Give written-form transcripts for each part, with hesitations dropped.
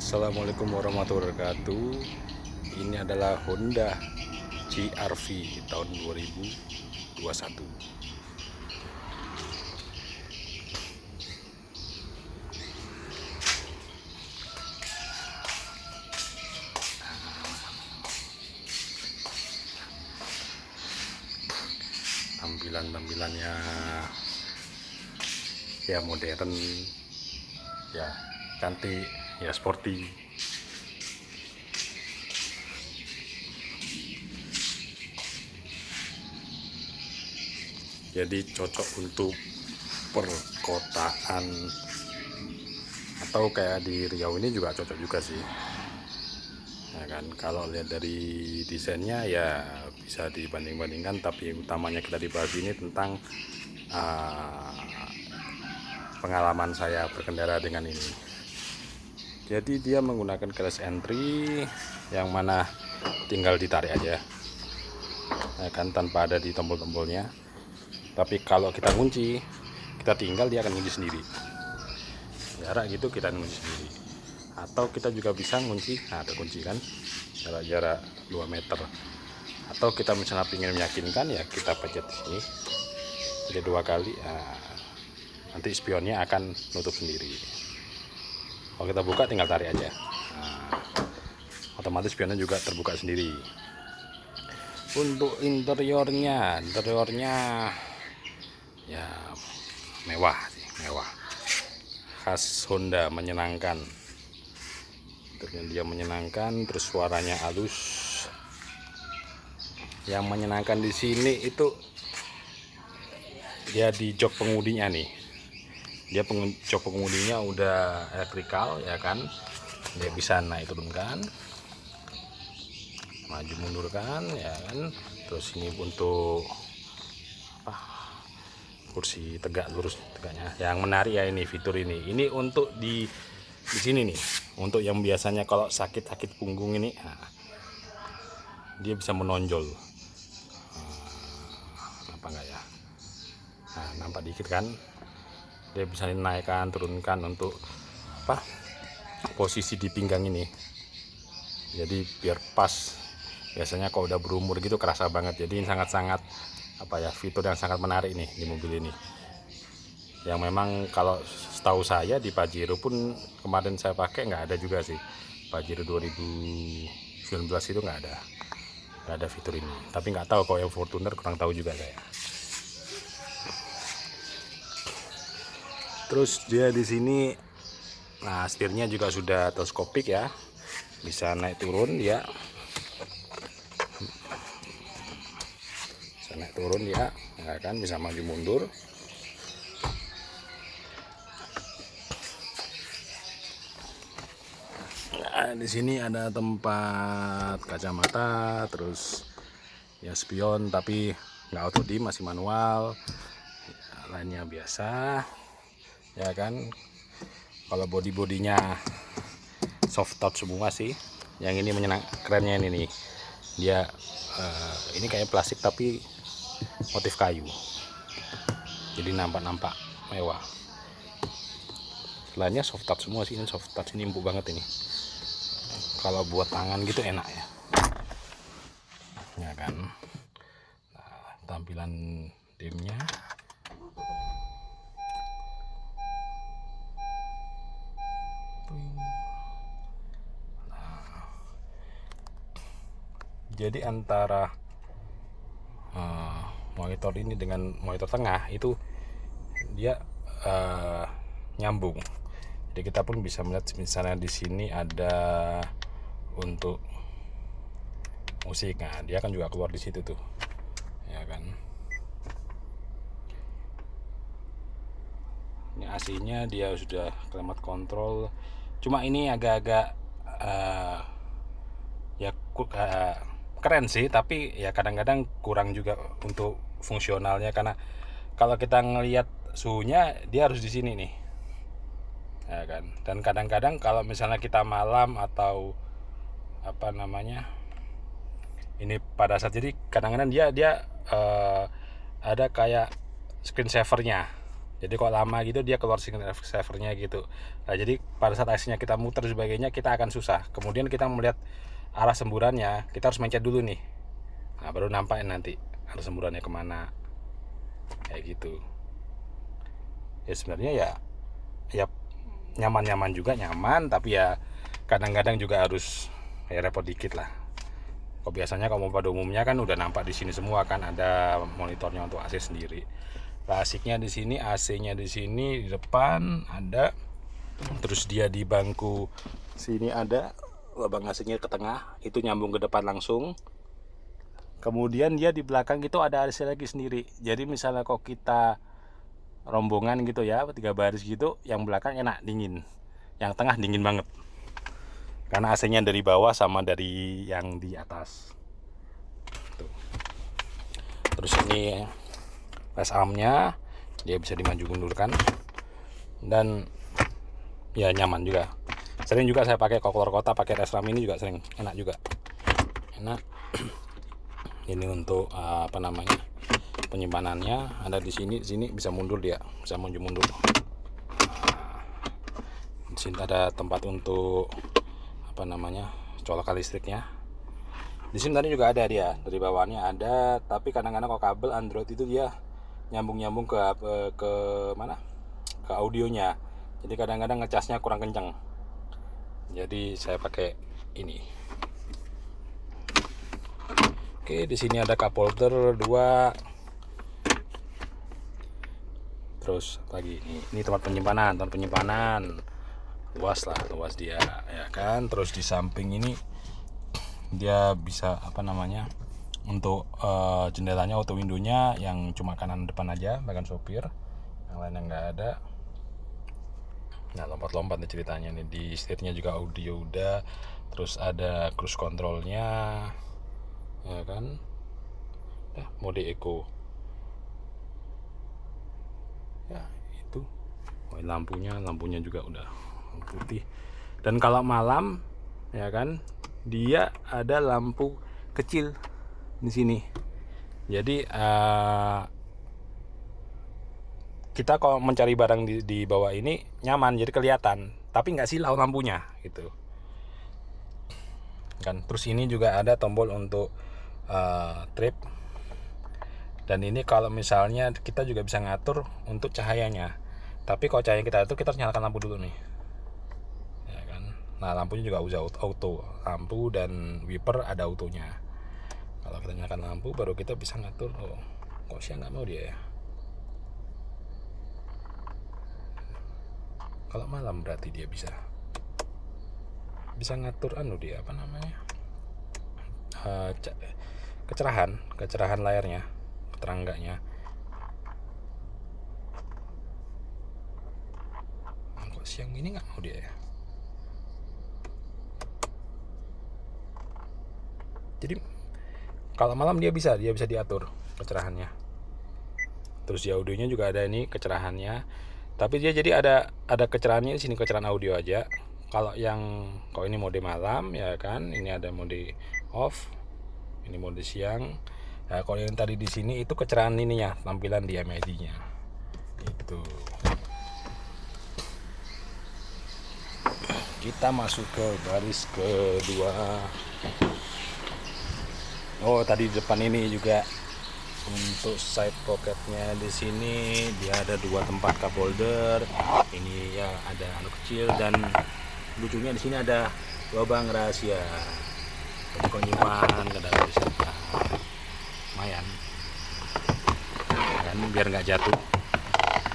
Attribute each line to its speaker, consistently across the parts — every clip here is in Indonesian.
Speaker 1: Assalamualaikum warahmatullahi wabarakatuh. Ini adalah Honda CR-V tahun 2021. Tampilannya ya modern, ya cantik, ya sporty. Jadi cocok untuk perkotaan atau kayak di Riau ini juga cocok juga sih. Ya kan, kalau lihat dari desainnya ya bisa dibanding-bandingkan, tapi utamanya kita dibahas ini tentang pengalaman saya berkendara dengan ini. Jadi dia menggunakan keyless entry yang mana tinggal ditarik aja, ya kan, tanpa ada di tombol-tombolnya. Tapi kalau kita kunci, kita tinggal, dia akan kunci sendiri. Jarak gitu kita kunci sendiri. Atau kita juga bisa kunci, nah ada kunci kan, jarak 2 meter. Atau kita misalnya ingin meyakinkan, ya kita pencet di sini, jadi 2 kali. Nah, nanti spionnya akan nutup sendiri. Kalau kita buka tinggal tarik aja, nah, otomatis spionnya juga terbuka sendiri. Untuk interiornya ya mewah sih, mewah, khas Honda, menyenangkan. Dia menyenangkan, terus suaranya halus. Yang menyenangkan di sini itu dia di jok pengemudinya nih. Dia jok pengemudinya udah elektrikal, ya kan. Dia bisa naik turunkan, maju mundurkan, ya kan. Terus ini untuk kursi tegak, lurus tegaknya. Yang menarik ya ini fitur ini untuk di sini nih, untuk yang biasanya kalau sakit punggung ini, nah, dia bisa menonjol. Apa enggak ya? Nah, nampak dikit kan? Dia bisa dinaikkan, turunkan untuk posisi di pinggang ini. Jadi biar pas. Biasanya kalau udah berumur gitu kerasa banget. Jadi ini sangat-sangat fitur yang sangat menarik nih di mobil ini. Yang memang kalau setahu saya di Pajero pun kemarin saya pakai nggak ada juga sih. Pajero 2019 itu nggak ada fitur ini. Tapi nggak tahu kalau yang Fortuner, kurang tahu juga saya. Terus dia di sini, nah, setirnya juga sudah teleskopik ya, bisa naik turun ya, ya kan, bisa maju mundur. Nah, di sini ada tempat kacamata, terus ya spion, tapi nggak auto dim, masih manual. Ya, lainnya biasa, ya kan. Kalau bodinya soft touch semua sih. Yang ini kerennya ini nih, dia ini kayak plastik tapi motif kayu, jadi nampak mewah. Lainnya soft touch semua sih. Ini soft touch, ini empuk banget ini. Kalau buat tangan gitu enak ya kan. Nah, tampilan dimnya jadi antara monitor ini dengan monitor tengah itu dia nyambung. Jadi kita pun bisa melihat misalnya di sini ada untuk musik, nah dia kan juga keluar di situ tuh, ya kan. Ini AC-nya dia sudah climate control. Cuma ini agak-agak keren sih, tapi ya kadang-kadang kurang juga untuk fungsionalnya, karena kalau kita ngelihat suhunya dia harus di sini nih, ya kan. Dan kadang-kadang kalau misalnya kita malam atau ini pada saat, jadi kadang-kadang dia ada kayak screen savernya. Jadi kalau lama gitu dia keluar signal receivernya gitu. Nah, jadi pada saat AC-nya kita muter dan sebagainya, kita akan susah. Kemudian kita melihat arah semburannya, kita harus mencet dulu nih. Nah, baru nampakin nanti arah semburannya kemana. Kayak gitu. Ya sebenarnya ya nyaman-nyaman juga, nyaman, tapi ya kadang-kadang juga harus ya repot dikit lah. Kok biasanya kalau pada umumnya kan udah nampak di sini semua kan, ada monitornya untuk AC sendiri. Klasiknya di sini, AC-nya di sini di depan ada, terus dia di bangku sini ada, lubang AC-nya ke tengah, itu nyambung ke depan langsung. Kemudian dia di belakang itu ada AC lagi sendiri. Jadi misalnya kok kita rombongan gitu ya, 3 baris gitu, yang belakang enak dingin, yang tengah dingin banget karena AC-nya dari bawah sama dari yang di atas tuh. Terus ini rest armnya, dia bisa dimaju mundurkan dan ya nyaman juga. Sering juga saya pakai kalau keluar kota, pakai rest arm ini juga sering, enak juga, enak. Ini untuk apa namanya, penyimpanannya ada di sini bisa mundur, dia bisa maju mundur. Di sini ada tempat untuk apa namanya, colokan listriknya. Di sini tadi juga ada dia, dari bawahnya ada, tapi kadang-kadang kalau kabel Android itu dia nyambung ke mana? Ke audionya. Jadi kadang-kadang ngecasnya kurang kencang. Jadi saya pakai ini. Oke, di sini ada cup holder 2. Terus lagi ini tempat penyimpanan, luas dia ya kan. Terus di samping ini dia bisa apa namanya, untuk jendelanya auto windownya yang cuma kanan depan aja, bahkan sopir, yang lainnya nggak ada. Nah, lompat-lompat nih ceritanya nih. Di setirnya juga audio udah, terus ada cruise controlnya ya kan, mode eco ya itu. Lampunya juga udah putih. Dan kalau malam ya kan, dia ada lampu kecil di sini. Jadi kita kalau mencari barang di bawah ini nyaman, jadi kelihatan, tapi nggak silau lampunya gitu kan. Terus ini juga ada tombol untuk trip, dan ini kalau misalnya kita juga bisa ngatur untuk cahayanya. Tapi kalau cahaya kita atur, kita harus nyalakan lampu dulu nih ya kan. Nah, lampunya juga udah auto, lampu dan wiper ada autonya. Kalau kita nyalakan lampu baru kita bisa ngatur. Oh, kok siang nggak mau dia ya. Kalau malam berarti dia bisa ngatur dia apa namanya, kecerahan layarnya, keterangganya. Kok siang ini nggak mau dia ya. Jadi kalau malam dia bisa diatur kecerahannya. Terus di audionya juga ada ini kecerahannya, tapi dia jadi ada kecerahannya di sini, kecerahan audio aja. Kalau ini mode malam ya kan, ini ada mode off, ini mode siang. Nah, kalau yang tadi di sini itu kecerahan ininya, tampilan di MID-nya itu. Kita masuk ke baris kedua. Oh, tadi di depan ini juga untuk side pocketnya, di sini dia ada 2 tempat cup holder. Ini ya ada kecil, dan lucunya di sini ada lubang rahasia. Jadi kalau nyimpan ke dalam bisa lumayan kan, biar nggak jatuh,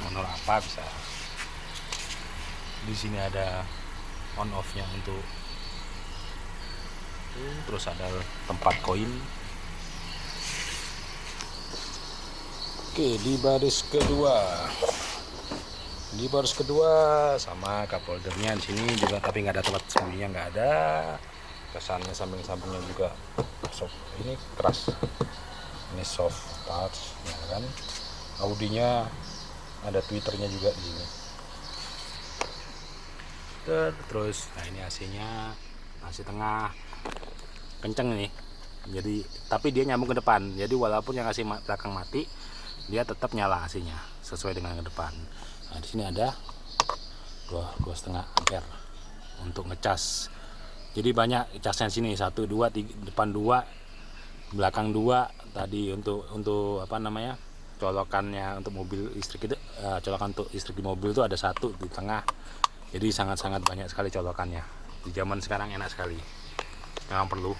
Speaker 1: honor apa bisa. Di sini ada on off-nya untuk terus ada tempat koin. Oke, di baris kedua sama cup holdernya di sini juga, tapi nggak ada tempat sembunyinya, nggak ada. Kesannya samping-sampingnya juga soft, ini keras, ini soft touch ya kan. Audinya ada tweeternya juga di sini. Terus nah ini AC-nya, AC tengah kenceng nih. Jadi tapi dia nyambung ke depan. Jadi walaupun yang AC belakang mati, dia tetap nyala AC-nya sesuai dengan ke depan. Nah, di sini ada 2,5 ampere untuk ngecas. Jadi banyak casnya sini, 1, 2, 3, depan 2, belakang 2. Tadi untuk apa namanya, colokannya untuk mobil listrik itu, colokan untuk listrik di mobil itu ada 1 di tengah. Jadi sangat-sangat banyak sekali colokannya. Di zaman sekarang enak sekali, memang perlu,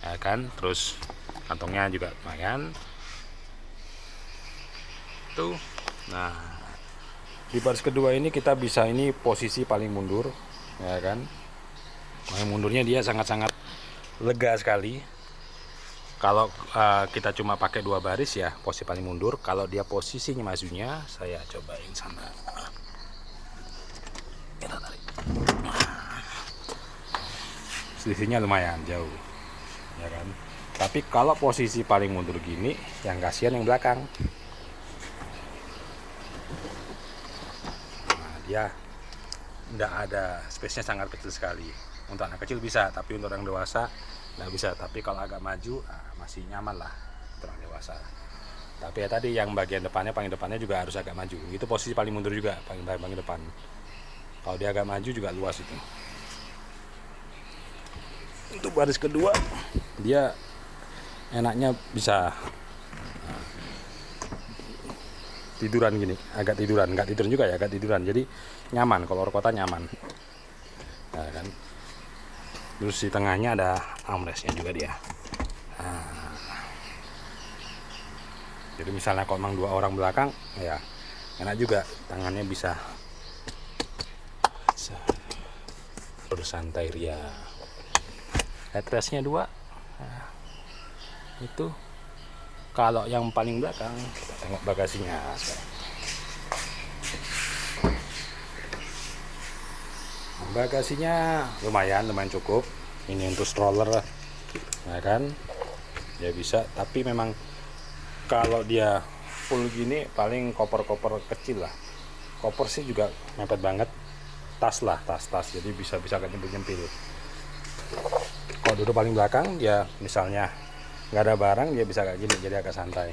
Speaker 1: ya kan. Terus kantongnya juga lumayan tuh. Nah, di baris kedua ini kita bisa, ini posisi paling mundur, ya kan. Paling mundurnya dia sangat-sangat lega sekali. Kalau kita cuma pakai 2 baris ya posisi paling mundur. Kalau dia posisinya majunya, saya cobain sana. Kita tarik. Selisihnya lumayan jauh, ya kan. Tapi kalau posisi paling mundur gini, yang kasihan yang belakang. Ya, nggak ada, space-nya sangat kecil sekali. Untuk anak kecil bisa, tapi untuk orang dewasa nggak bisa. Tapi kalau agak maju, masih nyaman lah untuk orang dewasa. Tapi ya tadi yang bagian depannya, paling depannya juga harus agak maju. Itu posisi paling mundur juga, paling depan. Kalau dia agak maju juga luas itu. Untuk baris kedua, dia enaknya bisa tiduran gini, agak tiduran, nggak tiduran juga ya, agak tiduran. Jadi nyaman, kalau luar kota nyaman, nah, kan. Terus di tengahnya ada armrestnya juga dia. Nah, jadi misalnya kalau memang 2 orang belakang, ya enak juga, tangannya bisa bersantai ria. Headrestnya 2. Nah, itu. Kalau yang paling belakang, kita tengok bagasinya sekarang. Bagasinya lumayan cukup. Ini untuk stroller, ya kan. Ya bisa, tapi memang kalau dia full gini paling koper-koper kecil lah. Koper sih juga mepet banget. Tas. Jadi bisa agak nyempil-nyempil. Kalau duduk paling belakang, dia misalnya nggak ada barang, dia bisa kayak gini, jadi agak santai.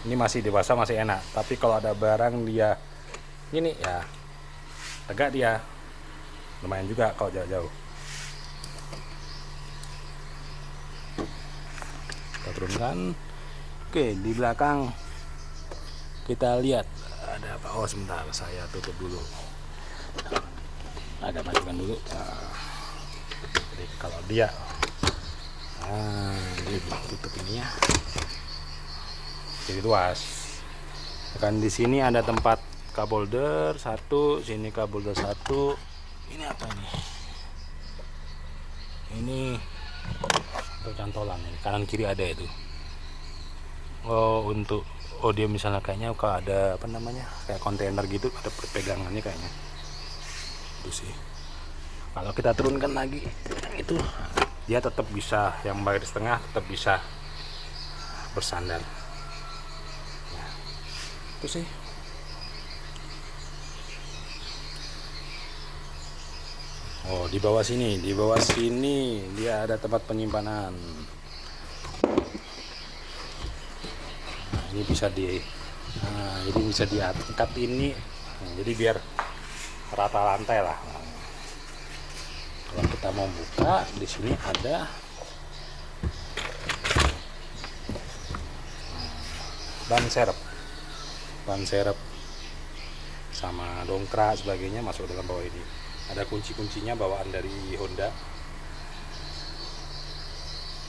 Speaker 1: Ini masih dewasa, masih enak. Tapi kalau ada barang dia gini ya tegak, dia lumayan juga kalau jauh-jauh. Kita turunkan. Oke, di belakang kita lihat ada apa. Oh sebentar, saya tutup dulu, agak majukan dulu. Jadi kalau dia dia tutup ininya jadi luas. Kan di sini ada tempat cup holder 1, sini cup holder 1. Ini apa ini? Ini untuk cantolan, kanan kiri ada itu. Dia misalnya kayaknya kalau ada apa namanya, kayak kontainer gitu, ada pegangannya kayaknya. Itu sih. Kalau kita turunkan lagi itu, dia tetap bisa, yang baris tengah tetap bisa bersandar. Ya, itu sih. Oh, di bawah sini dia ada tempat penyimpanan. Nah, ini bisa jadi bisa diangkat ini. Nah, jadi biar rata lantai lah. Kalau kita mau buka, di sini ada ban serep sama dongkrak sebagainya masuk dalam bawah ini. Ada kunci-kuncinya bawaan dari Honda.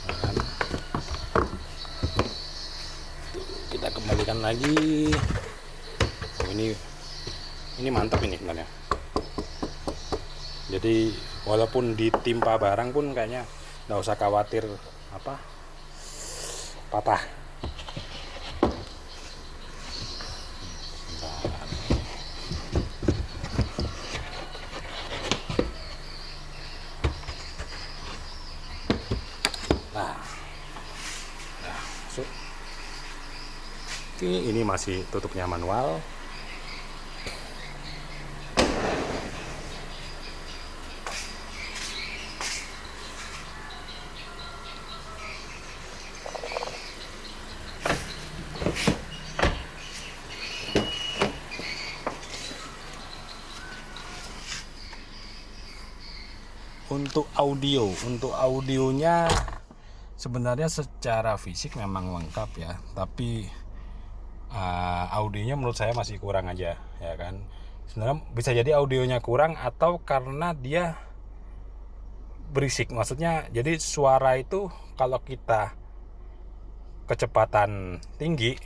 Speaker 1: Nah, kita kembalikan lagi. Oh, ini mantap ini sebenarnya. Jadi walaupun ditimpa barang pun kayaknya nggak usah khawatir apa patah. Nah, masuk. Ini masih tutupnya manual. Untuk audionya sebenarnya secara fisik memang lengkap ya, tapi audionya menurut saya masih kurang aja ya kan. Sebenarnya bisa jadi audionya kurang atau karena dia berisik, maksudnya jadi suara itu kalau kita kecepatan tinggi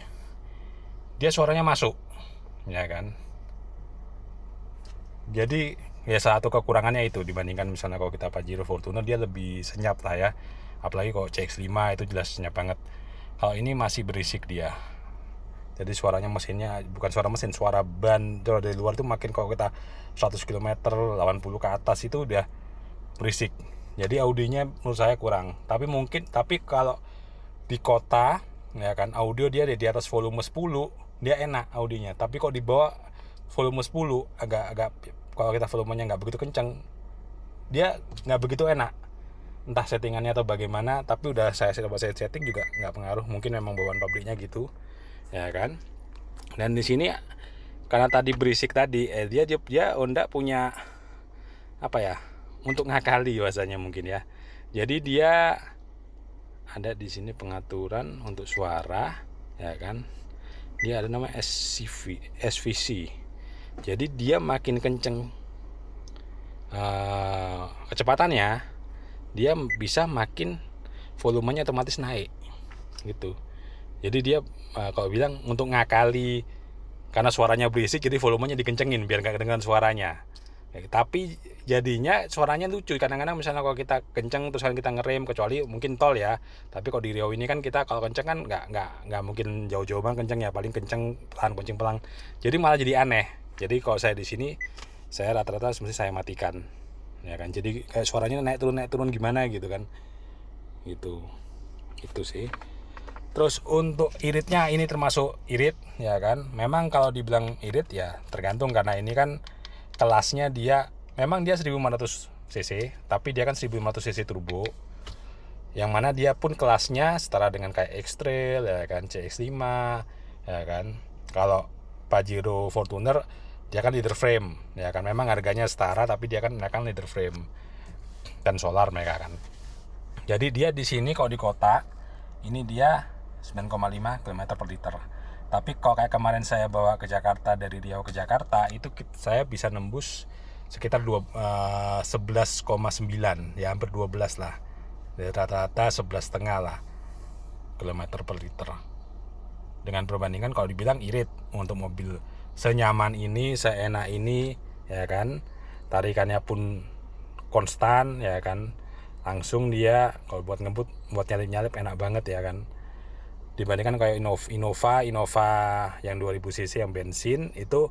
Speaker 1: dia suaranya masuk ya kan. Jadi ya satu kekurangannya itu dibandingkan misalnya kalau kita Pajero Fortuner, dia lebih senyap lah ya, apalagi kalau CX-5 itu jelas senyap banget. Kalau ini masih berisik dia, jadi suaranya mesinnya bukan suara mesin, suara ban dari luar itu makin kalau kita 100 km 80 ke atas itu udah berisik. Jadi audionya menurut saya kurang, tapi kalau di kota ya kan audio dia di atas volume 10 dia enak audionya, tapi kalau di bawah volume 10 agak kalau kita volumenya nggak begitu kencang dia nggak begitu enak, entah settingannya atau bagaimana, tapi udah saya setting juga nggak pengaruh, mungkin memang bawaan pabriknya gitu ya kan. Dan di sini karena tadi berisik tadi dia Honda punya apa ya, untuk ngakali bahasanya mungkin ya. Jadi dia ada di sini pengaturan untuk suara ya kan, dia ada nama SVC. Jadi dia makin kenceng kecepatannya, dia bisa makin volumenya otomatis naik gitu. Jadi dia kalau bilang untuk ngakali karena suaranya berisik, jadi volumenya dikencengin biar nggak kedengeran suaranya. Tapi jadinya suaranya lucu kadang-kadang, misalnya kalau kita kenceng terus kita ngerem, kecuali mungkin tol ya, tapi kalau di Riau ini kan kita kalau kenceng kan nggak mungkin jauh-jauh banget kenceng ya, paling kenceng pelan, jadi malah jadi aneh. Jadi kalau saya di sini saya rata-rata mesti saya matikan ya kan, jadi kayak suaranya naik turun gimana gitu kan, gitu itu sih. Terus untuk iritnya ini termasuk irit ya kan, memang kalau dibilang irit ya tergantung, karena ini kan kelasnya dia memang dia 1500 cc, tapi dia kan 1500 cc turbo, yang mana dia pun kelasnya setara dengan kayak X-Trail ya kan, CX-5 ya kan. Kalau Pajero Fortuner dia kan leader frame ya kan, memang harganya setara tapi dia kan leader frame dan solar mereka kan. Jadi dia di sini kalau di kota ini dia 9,5 km per liter. Tapi kalau kayak kemarin saya bawa ke Jakarta, dari Riau ke Jakarta, itu saya bisa nembus sekitar 11,9 ya, hampir 12 lah. Dari rata-rata 11,5 lah kilometer per liter. Dengan perbandingan kalau dibilang irit untuk mobil senyaman ini, seenak ini ya kan, tarikannya pun konstan ya kan, langsung dia kalau buat ngebut, buat nyalip enak banget ya kan. Dibandingkan kayak Innova yang 2000 cc yang bensin itu,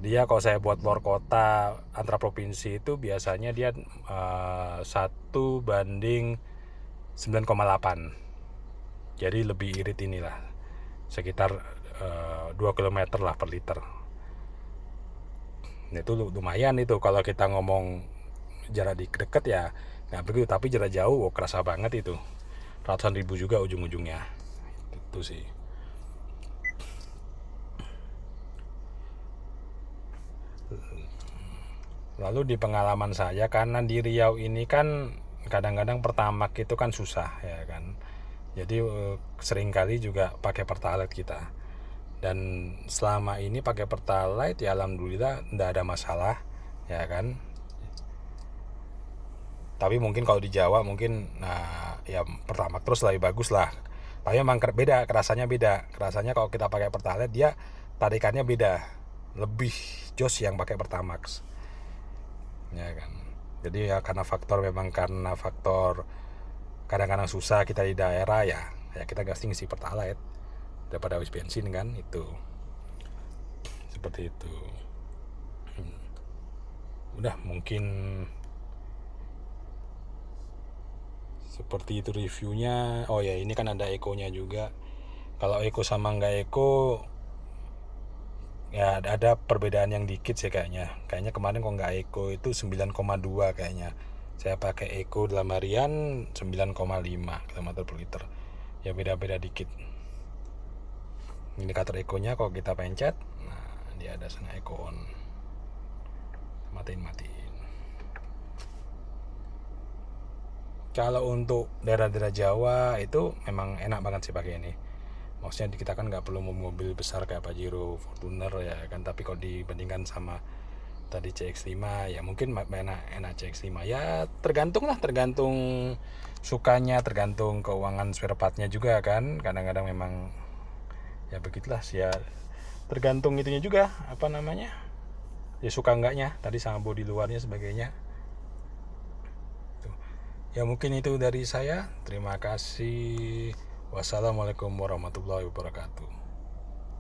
Speaker 1: dia kalau saya buat luar kota antar provinsi itu biasanya dia 1:9,8. Jadi lebih irit inilah, sekitar 2 km lah per liter. Nah, itu lumayan itu kalau kita ngomong jarak deket ya nggak begitu, tapi jarak jauh kerasa banget itu, ratusan ribu juga ujung-ujungnya itu sih. Lalu di pengalaman saya, karena di Riau ini kan kadang-kadang Pertamax itu kan susah ya kan, jadi seringkali juga pakai Pertalite kita, dan selama ini pakai Pertalite ya alhamdulillah tidak ada masalah ya kan. Tapi mungkin kalau di Jawa mungkin ya Pertamax terus lebih bagus lah. Tapi memang kerasanya kalau kita pakai Pertalite dia tarikannya beda, lebih jos yang pakai Pertamax ya kan. Jadi ya karena faktor kadang-kadang susah kita di daerah ya kita ngisi Pertalite daripada habis bensin kan, itu seperti itu. Udah mungkin seperti itu reviewnya. Oh ya, ini kan ada ekonya juga. Kalau eko sama nggak eko ya ada perbedaan yang dikit sih kayaknya kemarin kok nggak eko itu 9,2 kayaknya, saya pakai eko dalam harian 9,5 km per liter ya, beda-beda dikit. Indikator ekonya kalau kita pencet, nah dia ada sana eko on, matiin Kalau untuk daerah-daerah Jawa itu memang enak banget sih pakai ini. Maksudnya kita kan nggak perlu mobil besar kayak Pajero, Fortuner ya kan. Tapi kalau dibandingkan sama tadi CX-5 ya mungkin enak CX-5 ya, tergantung sukanya, tergantung keuangan spare partnya juga kan. Kadang-kadang memang ya begitulah sih ya, tergantung itunya juga apa namanya ya, suka enggaknya tadi sama bodi luarnya sebagainya. Ya mungkin itu dari saya. Terima kasih. Wassalamualaikum warahmatullahi wabarakatuh.